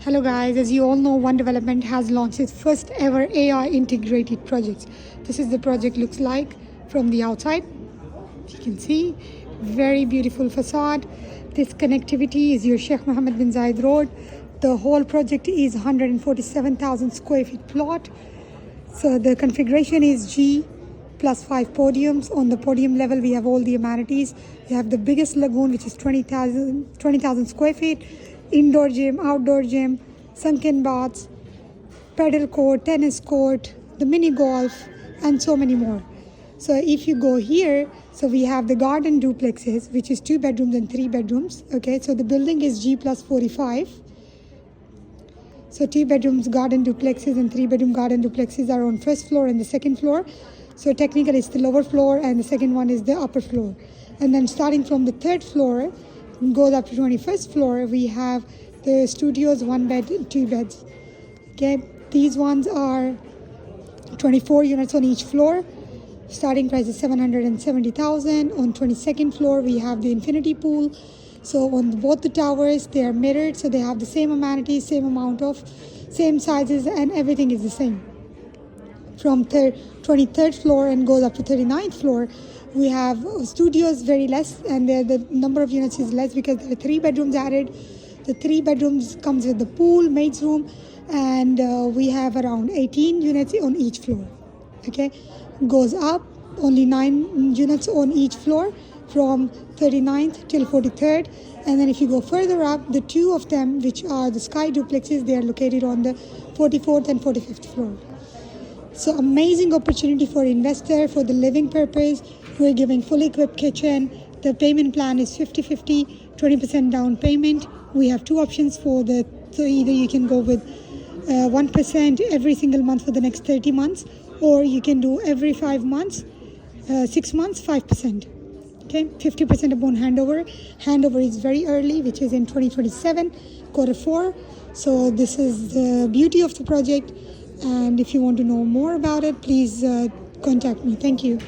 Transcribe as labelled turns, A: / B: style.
A: Hello guys, as you all know, One Development has launched its first ever AI integrated project. This is the project looks like from the outside. You can see, very beautiful facade. This connectivity is your Sheikh Mohammed bin Zayed Road. The whole project is 147,000 square feet plot. So the configuration is G plus 5 podiums. On the podium level, we have all the amenities. We have the biggest lagoon, which is 20,000 square feet. Indoor gym, outdoor gym, sunken baths, pedal court, tennis court, the mini golf, and so many more. So if you go here, so we have the garden duplexes, which is 2 bedrooms and 3 bedrooms. Okay, so the building is G plus 45. So 2 bedrooms garden duplexes and 3 bedroom garden duplexes are on first floor and the second floor. So technically it's the lower floor and the second one is the upper floor. And then starting from the third floor, goes up to 21st floor, we have the studios, 1 bed, 2 beds. Okay, these ones are 24 units on each floor. Starting price is 770,000. On 22nd floor, we have the infinity pool. So on both the towers, they are mirrored, so they have the same amenities, same amount of, same sizes, and everything is the same. From 23rd floor and goes up to 39th floor, we have studios very less, and the number of units is less because there are 3 bedrooms added. The 3 bedrooms comes with the pool, maid's room, and we have around 18 units on each floor. Okay, goes up, only 9 units on each floor from 39th till 43rd. And then if you go further up, the 2 of them, which are the sky duplexes, they are located on the 44th and 45th floor. So amazing opportunity for investor, for the living purpose. We're giving fully equipped kitchen. The payment plan is 50-50, 20% down payment. We have 2 options for so either you can go with 1% every single month for the next 30 months, or you can do every 5 months, 6 months, 5%. Okay, 50% upon handover. Handover is very early, which is in 2027, Q4. So this is the beauty of the project. And if you want to know more about it, please contact me. Thank you.